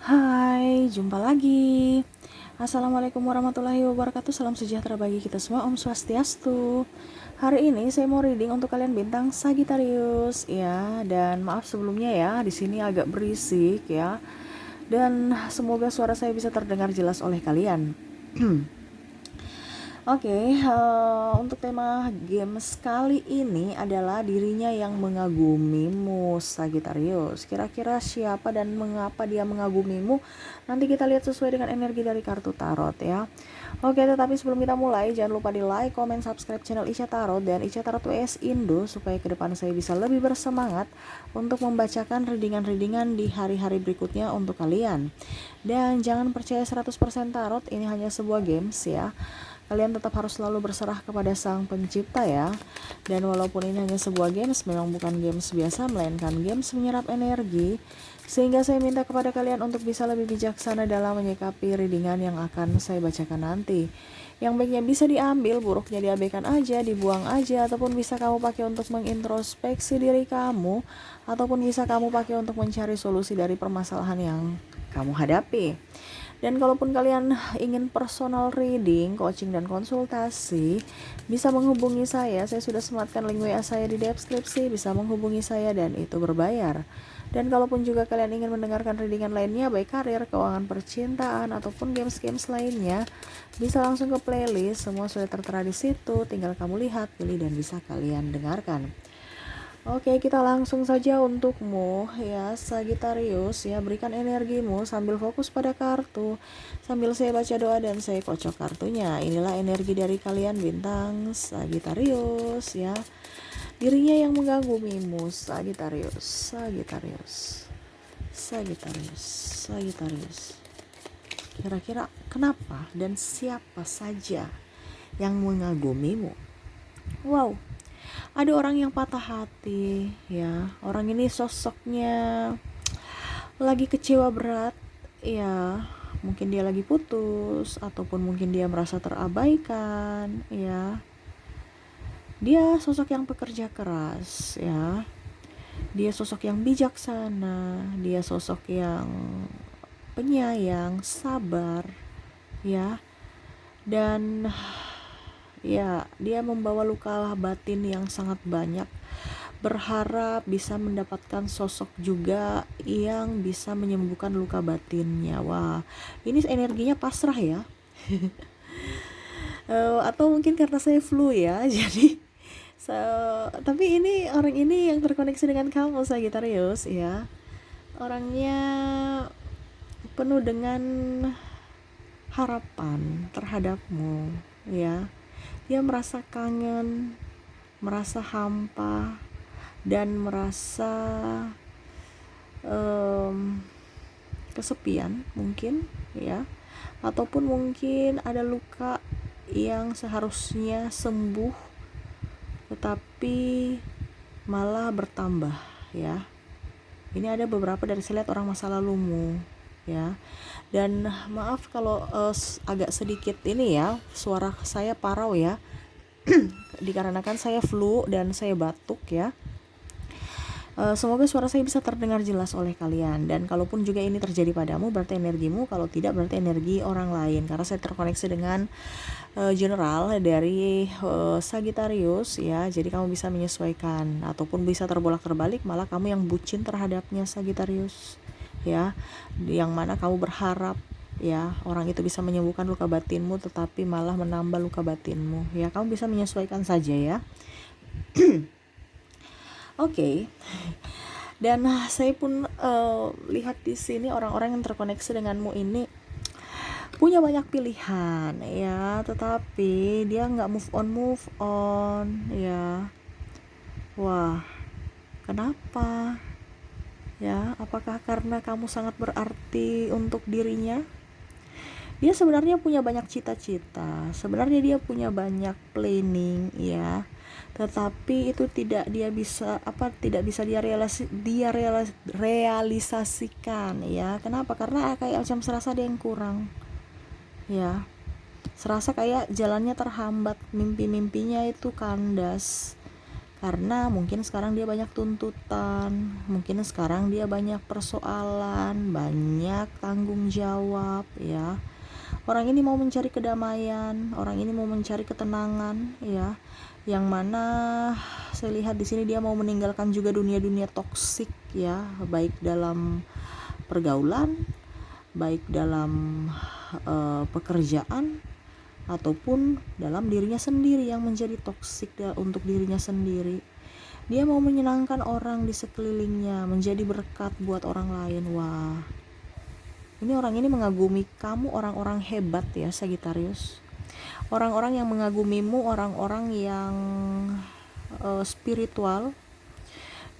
Hai, jumpa lagi. Assalamualaikum warahmatullahi wabarakatuh. Salam sejahtera bagi kita semua. Om Swastiastu. Hari ini saya mau reading untuk kalian bintang Sagittarius ya. Dan maaf sebelumnya ya, di sini agak berisik ya. Dan semoga suara saya bisa terdengar jelas oleh kalian. Oke, untuk tema games kali ini adalah dirinya yang mengagumimu, Sagittarius. Kira-kira siapa dan mengapa dia mengagumimu? Nanti kita lihat sesuai dengan energi dari kartu tarot ya. Oke, tetapi sebelum kita mulai, jangan lupa di like, comment, subscribe channel Isya Tarot dan Isya Tarot WS Indo supaya ke depan saya bisa lebih bersemangat untuk membacakan readingan-readingan di hari-hari berikutnya untuk kalian. Dan jangan percaya 100% tarot, ini hanya sebuah games ya. Kalian tetap harus selalu berserah kepada sang pencipta ya. Dan walaupun ini hanya sebuah games, memang bukan games biasa, melainkan games menyerap energi. Sehingga saya minta kepada kalian untuk bisa lebih bijaksana dalam menyikapi readingan yang akan saya bacakan nanti. Yang baiknya bisa diambil, buruknya diabaikan aja, dibuang aja, ataupun bisa kamu pakai untuk mengintrospeksi diri kamu, ataupun bisa kamu pakai untuk mencari solusi dari permasalahan yang kamu hadapi. Dan kalaupun kalian ingin personal reading, coaching dan konsultasi, bisa menghubungi saya sudah sematkan link WA saya di deskripsi, bisa menghubungi saya dan itu berbayar. Dan kalaupun juga kalian ingin mendengarkan readingan lainnya, baik karir, keuangan, percintaan, ataupun games-games lainnya, bisa langsung ke playlist, semua sudah tertera di situ, tinggal kamu lihat, pilih dan bisa kalian dengarkan. Oke, kita langsung saja untukmu ya Sagittarius ya, berikan energimu sambil fokus pada kartu, sambil saya baca doa dan saya kocok kartunya. Inilah energi dari kalian bintang Sagittarius ya. Dirinya yang mengagumimu, Sagittarius, Sagittarius, Sagittarius, Sagittarius. Kira-kira kenapa dan siapa saja yang mengagumimu? Wow, ada orang yang patah hati ya. Orang ini sosoknya lagi kecewa berat ya. Mungkin dia lagi putus, ataupun mungkin dia merasa terabaikan ya. Dia sosok yang pekerja keras ya. Dia sosok yang bijaksana, dia sosok yang penyayang, sabar ya. Dan ya, dia membawa luka batin yang sangat banyak, berharap bisa mendapatkan sosok juga yang bisa menyembuhkan luka batinnya. Wah, ini energinya pasrah ya. Atau mungkin karena saya flu ya, jadi tapi ini orang ini yang terkoneksi dengan kamu Sagittarius ya. Orangnya penuh dengan harapan terhadapmu ya. Dia merasa kangen, merasa hampa, dan merasa kesepian mungkin ya, ataupun mungkin ada luka yang seharusnya sembuh tetapi malah bertambah ya. Ini ada beberapa dari saya lihat orang masa lalumu ya. Dan maaf kalau agak sedikit ini ya, suara saya parau ya. Dikarenakan saya flu dan saya batuk ya. Semoga suara saya bisa terdengar jelas oleh kalian. Dan kalaupun juga ini terjadi padamu, berarti energimu. Kalau tidak, berarti energi orang lain. Karena saya terkoneksi dengan general dari Sagittarius ya. Jadi kamu bisa menyesuaikan, ataupun bisa terbolak-terbalik, malah kamu yang bucin terhadapnya Sagittarius ya. Yang mana kamu berharap ya orang itu bisa menyembuhkan luka batinmu, tetapi malah menambah luka batinmu ya. Kamu bisa menyesuaikan saja ya. Oke. Dan saya pun lihat di sini orang-orang yang terkoneksi denganmu ini punya banyak pilihan ya, tetapi dia nggak move on ya. Wah, kenapa ya? Apakah karena kamu sangat berarti untuk dirinya? Dia sebenarnya punya banyak cita-cita, sebenarnya dia punya banyak planning ya, tetapi itu tidak bisa realisasikan ya. Kenapa? Karena kayak macam serasa ada yang kurang ya, serasa kayak jalannya terhambat, mimpi-mimpinya itu kandas karena mungkin sekarang dia banyak tuntutan, mungkin sekarang dia banyak persoalan, banyak banyak tanggung jawab ya. Orang ini mau mencari kedamaian, orang ini mau mencari ketenangan ya. Yang mana saya lihat di sini dia mau meninggalkan juga dunia-dunia toksik ya, baik dalam pergaulan, baik dalam pekerjaan ataupun dalam dirinya sendiri yang menjadi toksik untuk dirinya sendiri. Dia mau menyenangkan orang di sekelilingnya, menjadi berkat buat orang lain. Wah, ini orang ini mengagumi kamu, orang-orang hebat ya Sagittarius. Orang-orang yang mengagumimu, orang-orang yang spiritual.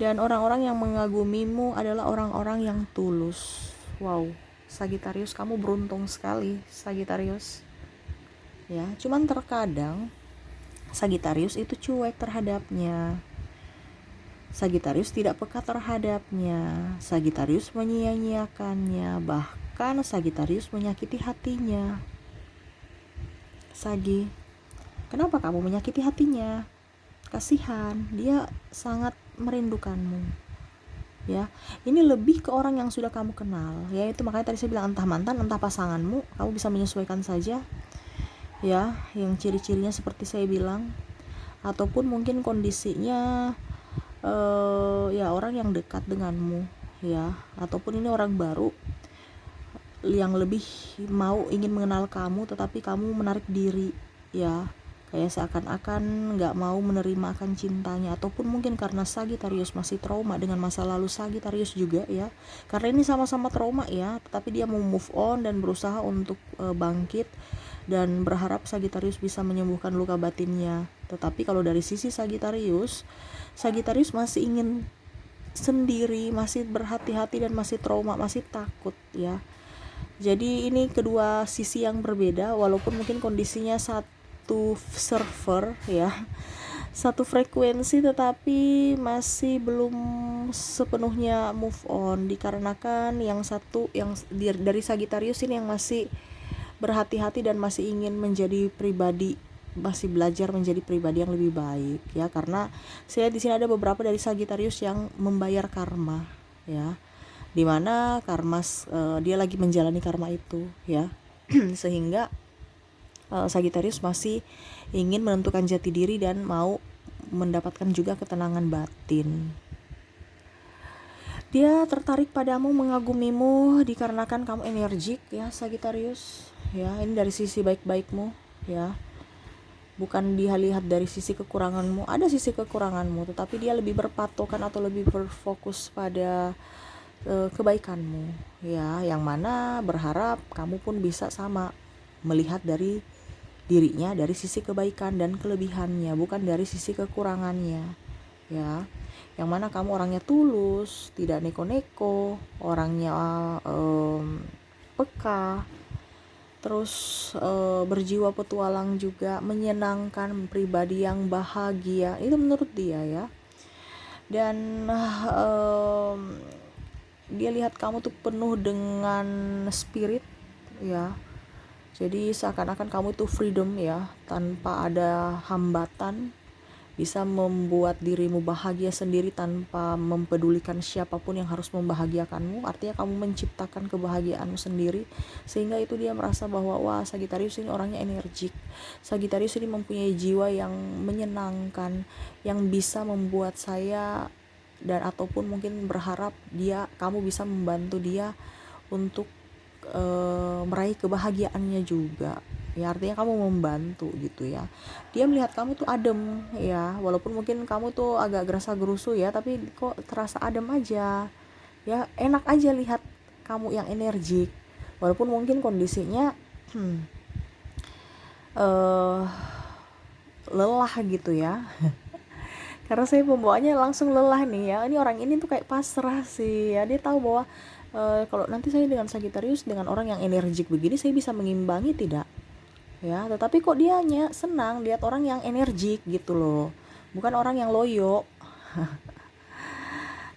Dan orang-orang yang mengagumimu adalah orang-orang yang tulus. Wow, Sagittarius, kamu beruntung sekali Sagittarius. Ya, cuman terkadang Sagittarius itu cuek terhadapnya. Sagittarius tidak peka terhadapnya. Sagittarius menyia-nyiakannya, bahkan Sagittarius menyakiti hatinya. Sagi, kenapa kamu menyakiti hatinya? Kasihan, dia sangat merindukanmu. Ya, ini lebih ke orang yang sudah kamu kenal. Ya, itu makanya tadi saya bilang entah mantan, entah pasanganmu, kamu bisa menyesuaikan saja. Ya, yang ciri-cirinya seperti saya bilang, ataupun mungkin kondisinya ya orang yang dekat denganmu ya, ataupun ini orang baru yang lebih mau ingin mengenal kamu tetapi kamu menarik diri ya, kayak seakan-akan nggak mau menerima akan cintanya. Ataupun mungkin karena Sagittarius masih trauma dengan masa lalu Sagittarius juga ya, karena ini sama-sama trauma ya, tetapi dia mau move on dan berusaha untuk bangkit dan berharap Sagittarius bisa menyembuhkan luka batinnya. Tetapi kalau dari sisi Sagittarius masih ingin sendiri, masih berhati-hati dan masih trauma, masih takut ya. Jadi ini kedua sisi yang berbeda, walaupun mungkin kondisinya satu server ya, satu frekuensi, tetapi masih belum sepenuhnya move on, dikarenakan yang satu yang dari Sagittarius ini yang masih berhati-hati dan masih ingin menjadi pribadi, masih belajar menjadi pribadi yang lebih baik ya. Karena saya di sini ada beberapa dari Sagittarius yang membayar karma ya, dimana karma dia lagi menjalani karma itu ya. Sehingga Sagittarius masih ingin menentukan jati diri dan mau mendapatkan juga ketenangan batin. Dia tertarik padamu, mengagumimu dikarenakan kamu energik ya Sagittarius ya. Ini dari sisi baik-baikmu ya, bukan dia lihat dari sisi kekuranganmu. Ada sisi kekuranganmu, tetapi dia lebih berpatokan atau lebih berfokus pada kebaikanmu ya, yang mana berharap kamu pun bisa sama melihat dari dirinya dari sisi kebaikan dan kelebihannya, bukan dari sisi kekurangannya ya. Yang mana kamu orangnya tulus, tidak neko-neko, orangnya peka, terus berjiwa petualang juga, menyenangkan, pribadi yang bahagia, itu menurut dia ya. Dan dia lihat kamu tuh penuh dengan spirit ya, jadi seakan-akan kamu itu freedom ya, tanpa ada hambatan, bisa membuat dirimu bahagia sendiri tanpa mempedulikan siapapun yang harus membahagiakanmu. Artinya kamu menciptakan kebahagiaanmu sendiri, sehingga itu dia merasa bahwa wah, Sagittarius ini orangnya energik, Sagittarius ini mempunyai jiwa yang menyenangkan, yang bisa membuat saya dan ataupun mungkin berharap kamu bisa membantu dia untuk meraih kebahagiaannya juga ya. Artinya kamu membantu gitu ya. Dia melihat kamu tuh adem ya, walaupun mungkin kamu tuh agak gerasa gerusu ya, tapi kok terasa adem aja ya, enak aja lihat kamu yang energik, walaupun mungkin kondisinya lelah gitu ya. Karena saya pembawaannya langsung lelah nih ya. Ini orang ini tuh kayak pasrah sih ya, dia tahu bahwa kalau nanti saya dengan Sagittarius, dengan orang yang energik begini, saya bisa mengimbangi tidak ya. Tetapi kok dianya senang lihat orang yang energik gitu loh, bukan orang yang loyo.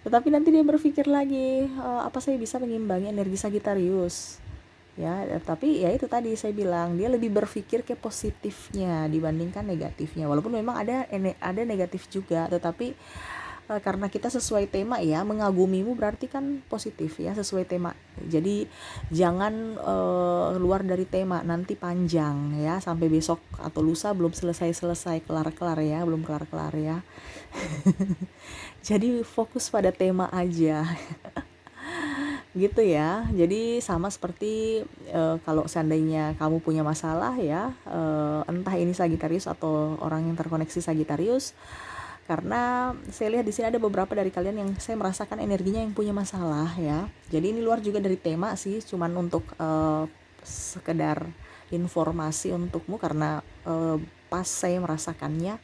Tetapi nanti dia berpikir lagi, apa saya bisa mengimbangi energi Sagittarius ya. Tapi ya itu tadi saya bilang, dia lebih berpikir ke positifnya dibandingkan negatifnya, walaupun memang ada negatif juga, tetapi karena kita sesuai tema ya, mengagumimu berarti kan positif ya, sesuai tema. Jadi jangan keluar dari tema, nanti panjang ya, sampai besok atau lusa belum selesai kelar-kelar ya, belum kelar-kelar ya. Jadi fokus pada tema aja. Gitu ya. Jadi sama seperti kalau seandainya kamu punya masalah ya, entah ini Sagittarius atau orang yang terkoneksi Sagittarius, karena saya lihat di sini ada beberapa dari kalian yang saya merasakan energinya yang punya masalah ya. Jadi ini luar juga dari tema sih, cuman untuk sekedar informasi untukmu, karena pas saya merasakannya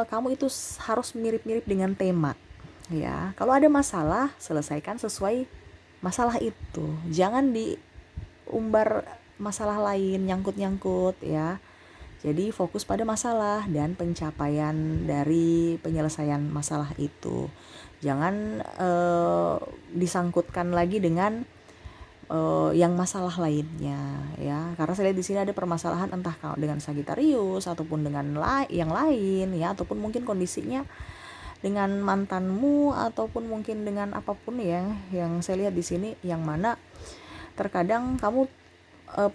kamu itu harus mirip-mirip dengan tema ya. Kalau ada masalah, selesaikan sesuai masalah itu, jangan diumbar masalah lain, nyangkut-nyangkut ya. Jadi fokus pada masalah dan pencapaian dari penyelesaian masalah itu. Jangan disangkutkan lagi dengan yang masalah lainnya ya. Karena saya lihat di sini ada permasalahan entah dengan Sagittarius ataupun dengan yang lain ya, ataupun mungkin kondisinya dengan mantanmu, ataupun mungkin dengan apapun ya yang saya lihat di sini, yang mana terkadang kamu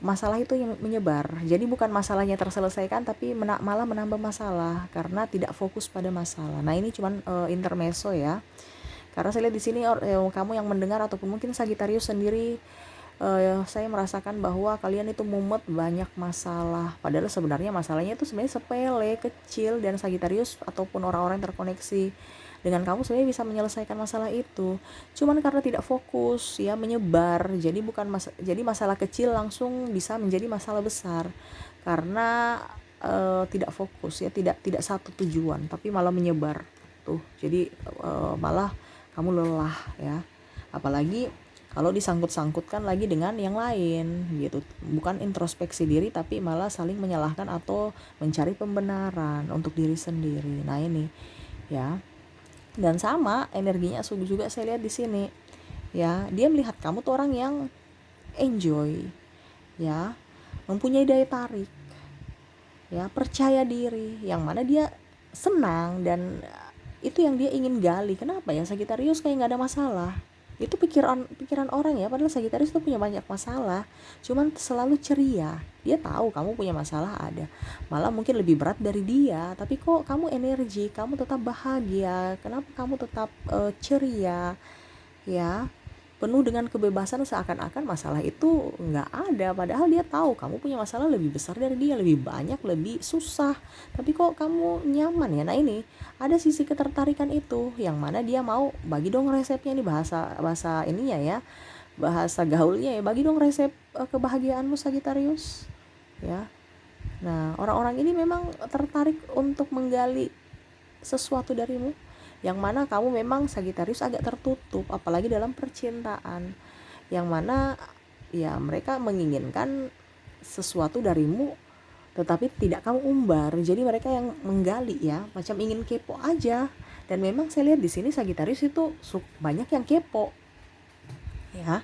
masalah itu yang menyebar. Jadi bukan masalahnya terselesaikan, tapi malah menambah masalah karena tidak fokus pada masalah. Nah ini cuman intermezzo ya. Karena saya lihat di sini kamu yang mendengar ataupun mungkin Sagittarius sendiri, saya merasakan bahwa kalian itu mumet banyak masalah. Padahal sebenarnya masalahnya itu sebenarnya sepele, kecil, dan Sagittarius ataupun orang-orang yang terkoneksi dengan kamu sebenarnya bisa menyelesaikan masalah itu. Cuman karena tidak fokus ya, menyebar. Jadi jadi masalah kecil langsung bisa menjadi masalah besar karena tidak fokus ya, tidak satu tujuan, tapi malah menyebar tuh. Jadi malah kamu lelah ya. Apalagi kalau disangkut-sangkutkan lagi dengan yang lain gitu. Bukan introspeksi diri, tapi malah saling menyalahkan atau mencari pembenaran untuk diri sendiri. Nah ini ya. Dan sama energinya juga saya lihat di sini ya, dia melihat kamu tuh orang yang enjoy ya, mempunyai daya tarik ya, percaya diri, yang mana dia senang, dan itu yang dia ingin gali. Kenapa ya Sagittarius kayak nggak ada masalah? Itu pikiran orang ya, padahal Sagittarius tuh punya banyak masalah, cuman selalu ceria. Dia tahu kamu punya masalah ada, malah mungkin lebih berat dari dia, tapi kok kamu energi, kamu tetap bahagia. Kenapa kamu tetap ceria ya, penuh dengan kebebasan, seakan-akan masalah itu nggak ada, padahal dia tahu kamu punya masalah lebih besar dari dia, lebih banyak, lebih susah, tapi kok kamu nyaman ya. Nah ini ada sisi ketertarikan itu, yang mana dia mau bagi dong resepnya, nih bahasa ininya ya, bahasa gaulnya ya, bagi dong resep kebahagiaanmu Sagittarius ya. Nah orang-orang ini memang tertarik untuk menggali sesuatu darimu, yang mana kamu memang Sagittarius agak tertutup, apalagi dalam percintaan, yang mana ya mereka menginginkan sesuatu darimu tetapi tidak kamu umbar. Jadi mereka yang menggali ya, macam ingin kepo aja. Dan memang saya lihat di sini Sagittarius itu banyak yang kepo ya.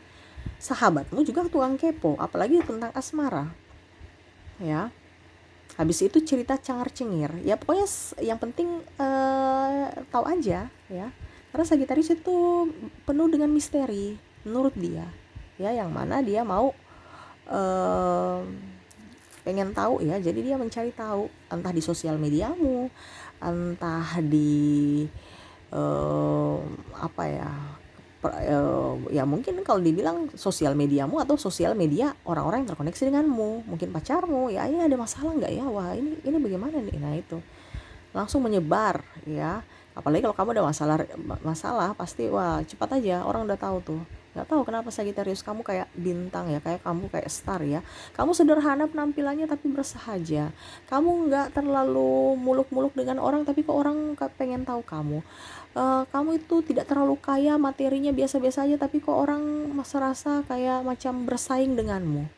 Sahabatmu juga tukang kepo, apalagi tentang asmara ya. Habis itu cerita cengar-cengir ya, pokoknya yang penting tahu aja ya. Karena Sagittarius itu penuh dengan misteri menurut dia ya, yang mana dia mau pengen tahu ya. Jadi dia mencari tahu, entah di sosial mediamu, entah di apa ya, ya mungkin kalau dibilang sosial mediamu atau sosial media orang-orang yang terkoneksi denganmu, mungkin pacarmu ya, ini ada masalah nggak ya, wah ini bagaimana nih. Nah itu langsung menyebar ya. Apalagi kalau kamu ada masalah pasti wah cepat aja orang udah tahu tuh. Nggak tahu kenapa Sagittarius kamu kayak bintang ya, kayak kamu kayak star ya. Kamu sederhana penampilannya tapi bersahaja. Kamu nggak terlalu muluk-muluk dengan orang, tapi kok orang pengen tahu kamu. Kamu itu tidak terlalu kaya, materinya biasa-biasa aja, tapi kok orang merasa kayak macam bersaing denganmu,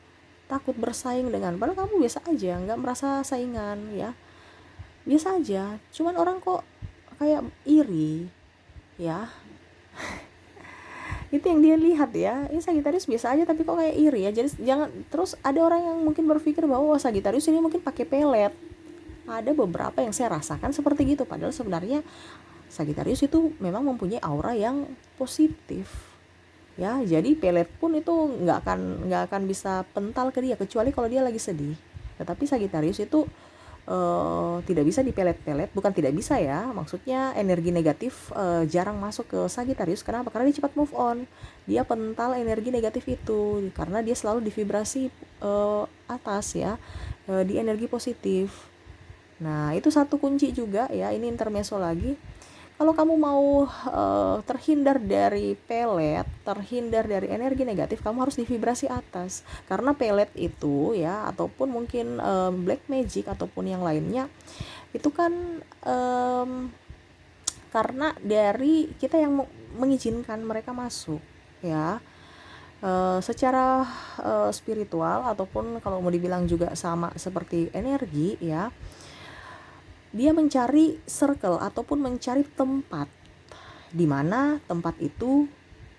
takut bersaing dengan, padahal kamu biasa aja, nggak merasa saingan ya, biasa aja, cuman orang kok kayak iri ya. Itu yang dia lihat ya, ini Sagittarius biasa aja tapi kok kayak iri ya. Jadi jangan terus ada orang yang mungkin berpikir bahwa Sagittarius ini mungkin pakai pelet. Ada beberapa yang saya rasakan seperti gitu, padahal sebenarnya Sagittarius itu memang mempunyai aura yang positif, ya. Jadi pelet pun itu nggak akan bisa pental ke dia kecuali kalau dia lagi sedih. Tetapi Sagittarius itu tidak bisa dipelet-pelet, bukan tidak bisa ya, maksudnya energi negatif jarang masuk ke Sagittarius. Kenapa? Karena dia cepat move on, dia pental energi negatif itu karena dia selalu di vibrasi atas ya, di energi positif. Nah itu satu kunci juga ya, ini intermezzo lagi. Kalau kamu mau terhindar dari pelet, terhindar dari energi negatif, kamu harus di vibrasi atas. Karena pelet itu ya, ataupun mungkin black magic ataupun yang lainnya, itu kan karena dari kita yang mengizinkan mereka masuk ya. Secara spiritual ataupun kalau mau dibilang juga sama seperti energi ya, dia mencari circle ataupun mencari tempat di mana tempat itu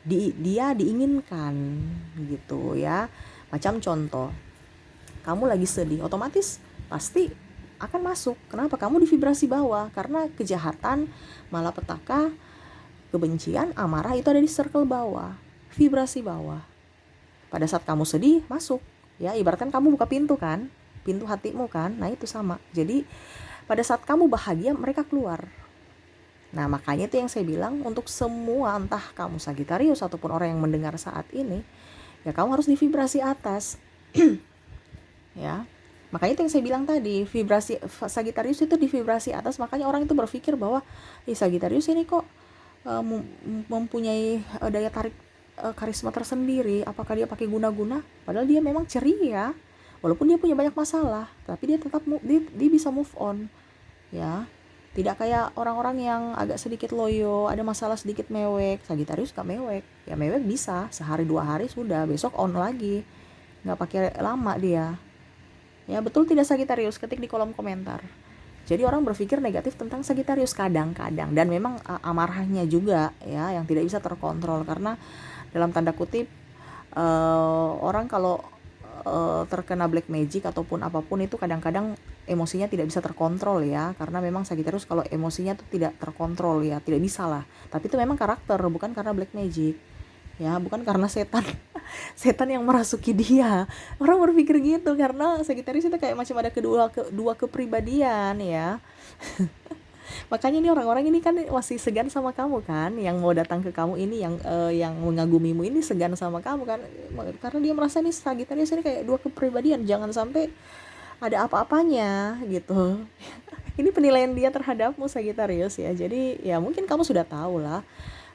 dia diinginkan gitu ya. Macam contoh, kamu lagi sedih, otomatis pasti akan masuk. Kenapa? Kamu di vibrasi bawah, karena kejahatan, malapetaka, kebencian, amarah itu ada di circle bawah, vibrasi bawah. Pada saat kamu sedih, masuk ya, ibaratkan kamu buka pintu kan, pintu hatimu kan, nah itu sama. Jadi pada saat kamu bahagia, mereka keluar. Nah makanya itu yang saya bilang, untuk semua, entah kamu Sagittarius ataupun orang yang mendengar saat ini, ya kamu harus di vibrasi atas. Ya, makanya itu yang saya bilang tadi, vibrasi Sagittarius itu di vibrasi atas. Makanya orang itu berpikir bahwa Sagittarius ini kok mempunyai daya tarik karisma tersendiri, apakah dia pakai guna-guna? Padahal dia memang ceria, walaupun dia punya banyak masalah, tapi dia tetap dia bisa move on ya. Tidak kayak orang-orang yang agak sedikit loyo, ada masalah sedikit mewek. Sagittarius gak mewek ya, mewek bisa sehari 2 hari sudah, besok on lagi, gak pakai lama dia ya. Betul tidak Sagittarius? Ketik di kolom komentar. Jadi orang berpikir negatif tentang Sagittarius kadang-kadang, dan memang amarahnya juga ya yang tidak bisa terkontrol. Karena dalam tanda kutip orang kalau terkena black magic ataupun apapun itu kadang-kadang emosinya tidak bisa terkontrol ya, karena memang Sagittarius kalau emosinya tuh tidak terkontrol ya, tidak bisa lah. Tapi itu memang karakter, bukan karena black magic ya, bukan karena setan setan yang merasuki dia. Orang berpikir gitu karena Sagittarius itu kayak macam ada kedua kepribadian ya. Makanya ini orang-orang ini kan masih segan sama kamu kan, yang mau datang ke kamu ini, yang mengagumimu ini segan sama kamu kan, karena dia merasa nih Sagittarius ini kayak dua kepribadian, jangan sampai ada apa-apanya gitu. Ini penilaian dia terhadapmu Sagittarius ya. Jadi ya mungkin kamu sudah tahu lah.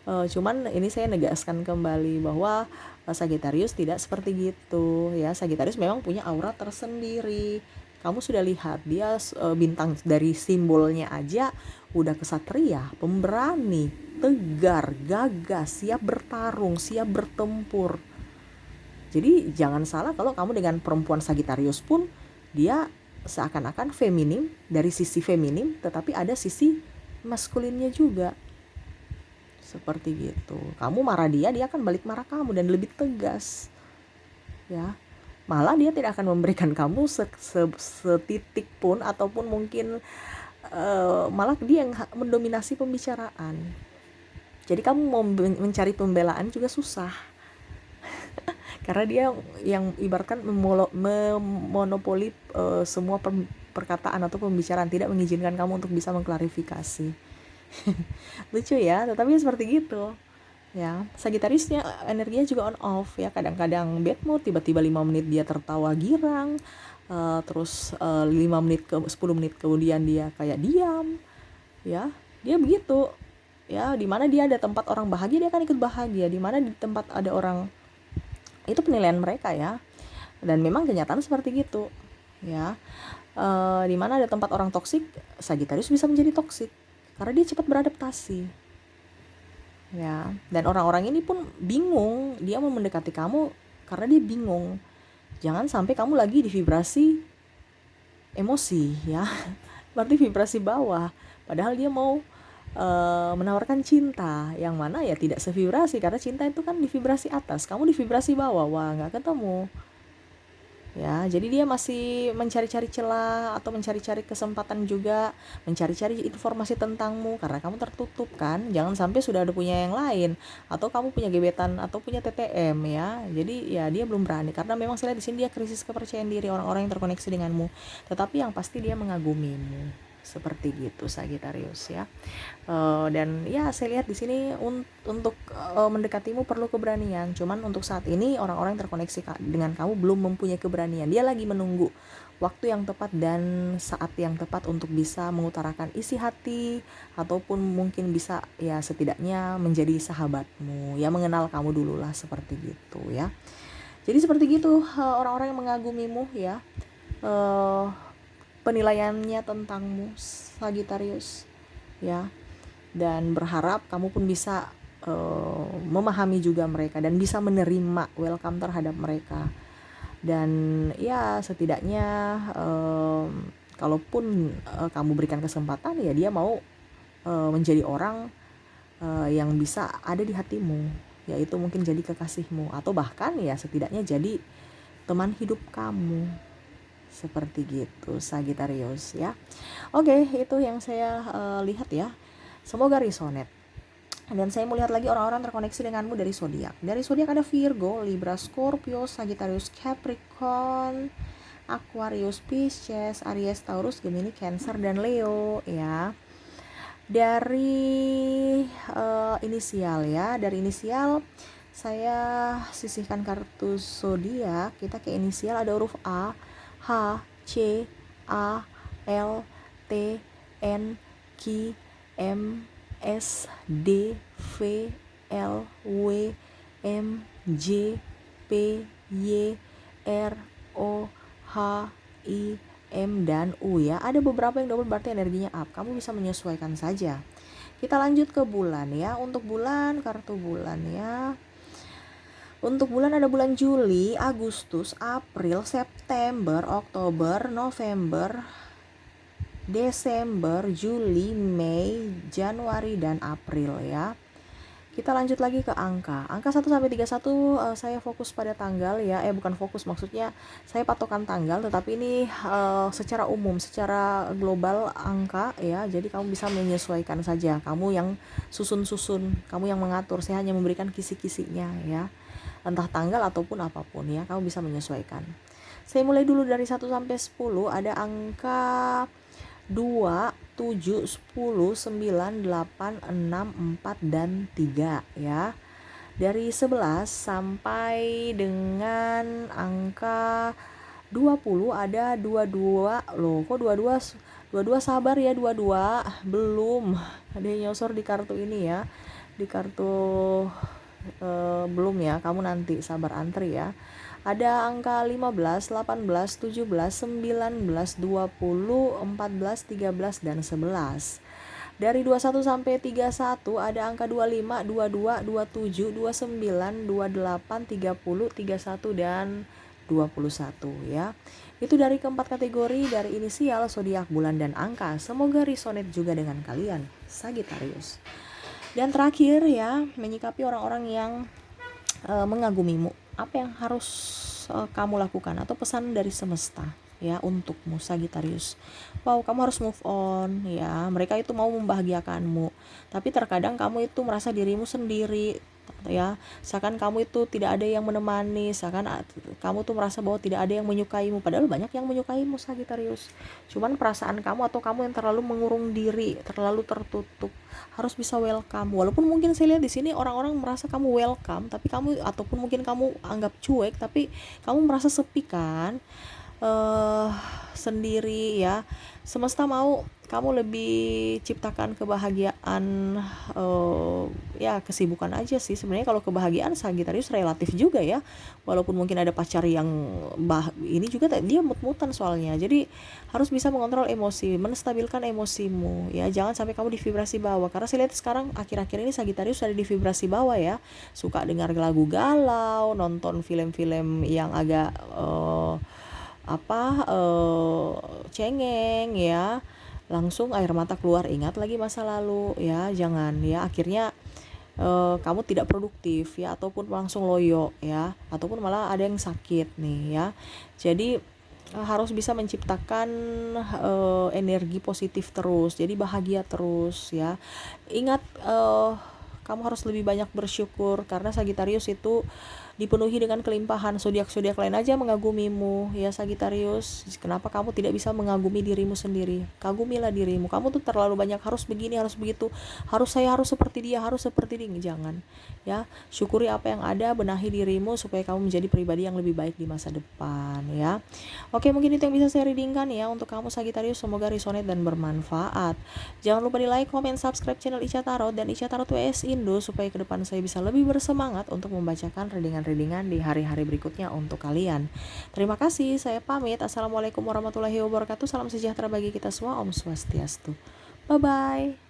Cuman ini saya negaskan kembali bahwa Sagittarius tidak seperti gitu ya. Sagittarius memang punya aura tersendiri. Kamu sudah lihat dia bintang dari simbolnya aja udah kesatria, pemberani, tegar, gagas, siap bertarung, siap bertempur. Jadi jangan salah kalau kamu dengan perempuan Sagittarius pun dia seakan-akan feminim, dari sisi feminim, tetapi ada sisi maskulinnya juga. Seperti gitu. Kamu marah dia akan balik marah kamu dan lebih tegas. Ya. Malah dia tidak akan memberikan kamu setitik pun, ataupun mungkin malah dia yang mendominasi pembicaraan. Jadi kamu mau mencari pembelaan juga susah. Karena dia yang ibaratkan memonopoli semua perkataan atau pembicaraan, tidak mengizinkan kamu untuk bisa mengklarifikasi. Lucu ya, tetapi seperti gitu ya. Sagittariusnya energinya juga on off ya, kadang-kadang bad mood, tiba-tiba 5 menit dia tertawa girang, terus 5 menit 10 menit kemudian dia kayak diam ya. Dia begitu ya. Dimana dia ada tempat orang bahagia, dia akan ikut bahagia. Dimana di tempat ada orang, itu penilaian mereka ya, dan memang kenyataan seperti gitu ya. Dimana ada tempat orang toksik, Sagittarius bisa menjadi toksik karena dia cepat beradaptasi ya. Dan orang-orang ini pun bingung, dia mau mendekati kamu karena dia bingung. Jangan sampai kamu lagi di vibrasi emosi ya, berarti vibrasi bawah, padahal dia mau menawarkan cinta yang mana ya tidak sevibrasi, karena cinta itu kan di vibrasi atas, kamu di vibrasi bawah, wah nggak ketemu ya. Jadi dia masih mencari-cari celah atau mencari-cari kesempatan juga, mencari-cari informasi tentangmu karena kamu tertutup kan. Jangan sampai sudah ada punya yang lain atau kamu punya gebetan atau punya TTM ya. Jadi ya dia belum berani karena memang saya lihat di sini dia krisis kepercayaan diri orang-orang yang terkoneksi denganmu. Tetapi yang pasti dia mengagumimu. Seperti gitu Sagittarius ya. Dan ya saya lihat di sini untuk mendekatimu perlu keberanian. Cuman untuk saat ini orang-orang yang terkoneksi dengan kamu belum mempunyai keberanian. Dia lagi menunggu waktu yang tepat dan saat yang tepat untuk bisa mengutarakan isi hati ataupun mungkin bisa ya setidaknya menjadi sahabatmu. Ya mengenal kamu dulu lah seperti gitu ya. Jadi seperti gitu orang-orang yang mengagumimu ya. Penilaiannya tentangmu Sagittarius ya, dan berharap kamu pun bisa memahami juga mereka dan bisa menerima welcome terhadap mereka. Dan ya setidaknya kalaupun kamu berikan kesempatan ya dia mau menjadi orang yang bisa ada di hatimu, yaitu mungkin jadi kekasihmu atau bahkan ya setidaknya jadi teman hidup kamu. Seperti gitu Sagittarius ya. Oke, itu yang saya lihat ya. Semoga resonate. Dan saya melihat lagi orang-orang terkoneksi denganmu dari zodiak. Dari zodiak ada Virgo, Libra, Scorpio, Sagittarius, Capricorn, Aquarius, Pisces, Aries, Taurus, Gemini, Cancer, dan Leo ya. Dari inisial ya, dari inisial saya sisihkan kartu zodiak. Kita ke inisial ada huruf A, H, C, A, L, T, N, Q, M, S, D, V, L, W, M, J, P, Y, R, O, H, I, M, dan U ya. Ada beberapa yang double berarti energinya up. Kamu bisa menyesuaikan saja. Kita lanjut ke bulan ya. Untuk bulan, kartu bulan ya. Untuk bulan ada bulan Juli, Agustus, April, September, Oktober, November, Desember, Juli, Mei, Januari, dan April ya. Kita lanjut lagi ke angka. Angka 1 sampai 31 saya fokus pada tanggal ya. Bukan fokus, maksudnya saya patokan tanggal, tetapi ini secara umum, secara global angka ya. Jadi kamu bisa menyesuaikan saja. Kamu yang susun-susun, kamu yang mengatur. Saya hanya memberikan kisi-kisinya ya. Entah tanggal ataupun apapun ya, kamu bisa menyesuaikan. Saya mulai dulu dari 1 sampai 10. Ada angka 2, 7, 10, 9, 8, 6, 4, dan 3 ya. Dari 11 sampai dengan angka 20 ada 22. Loh, kok 22? 22 sabar ya, 22. Belum. Ada yang nyosor di kartu ini ya. Di kartu belum ya, kamu nanti sabar antri ya. Ada angka 15, 18, 17, 19, 20, 14, 13, dan 11. Dari 21 sampai 31 ada angka 25, 22, 27, 29, 28, 30, 31, dan 21 ya. Itu dari keempat kategori dari inisial, zodiak, bulan, dan angka. Semoga resonate juga dengan kalian Sagittarius. Dan terakhir ya, menyikapi orang-orang yang mengagumimu. Apa yang harus kamu lakukan atau pesan dari semesta ya untukmu Sagittarius. Wow, kamu harus move on ya. Mereka itu mau membahagiakanmu, tapi terkadang kamu itu merasa dirimu sendiri ya. Seakan kamu itu tidak ada yang menemani, seakan kamu tuh merasa bahwa tidak ada yang menyukaimu, padahal banyak yang menyukaimu Sagittarius. Cuman perasaan kamu atau kamu yang terlalu mengurung diri, terlalu tertutup. Harus bisa welcome. Walaupun mungkin saya lihat di sini orang-orang merasa kamu welcome, tapi kamu ataupun mungkin kamu anggap cuek, tapi kamu merasa sepi kan? Sendiri ya. Semesta mau kamu lebih ciptakan kebahagiaan, ya kesibukan aja sih sebenarnya. Kalau kebahagiaan Sagittarius relatif juga ya, walaupun mungkin ada pacar yang ini juga dia mut-mutan soalnya. Jadi harus bisa mengontrol emosi, menstabilkan emosimu ya. Jangan sampai kamu di vibrasi bawah, karena saya lihat sekarang akhir-akhir ini Sagittarius ada di vibrasi bawah ya. Suka dengar lagu galau, nonton film-film yang agak cengeng ya, langsung air mata keluar, ingat lagi masa lalu ya. Jangan ya, akhirnya kamu tidak produktif ya, ataupun langsung loyo ya, ataupun malah ada yang sakit nih ya. Jadi harus bisa menciptakan energi positif terus, jadi bahagia terus ya. Ingat, kamu harus lebih banyak bersyukur karena Sagitarius itu dipenuhi dengan kelimpahan. Zodiak-zodiak lain aja mengagumimu ya Sagitarius. Kenapa kamu tidak bisa mengagumi dirimu sendiri? Kagumilah dirimu. Kamu tuh terlalu banyak harus begini, harus begitu, harus seperti dia, harus seperti dia. Jangan ya. Syukuri apa yang ada, benahi dirimu supaya kamu menjadi pribadi yang lebih baik di masa depan ya. Oke, mungkin itu yang bisa saya readingkan ya untuk kamu Sagitarius. Semoga resonate dan bermanfaat. Jangan lupa di like, comment, subscribe channel Ica Tarot dan Ica Tarot WS Indo supaya ke depan saya bisa lebih bersemangat untuk membacakan readingan-readingan di hari-hari berikutnya untuk kalian. Terima kasih, saya pamit. Assalamualaikum warahmatullahi wabarakatuh. Salam sejahtera bagi kita semua. Om Swastiastu. Bye-bye.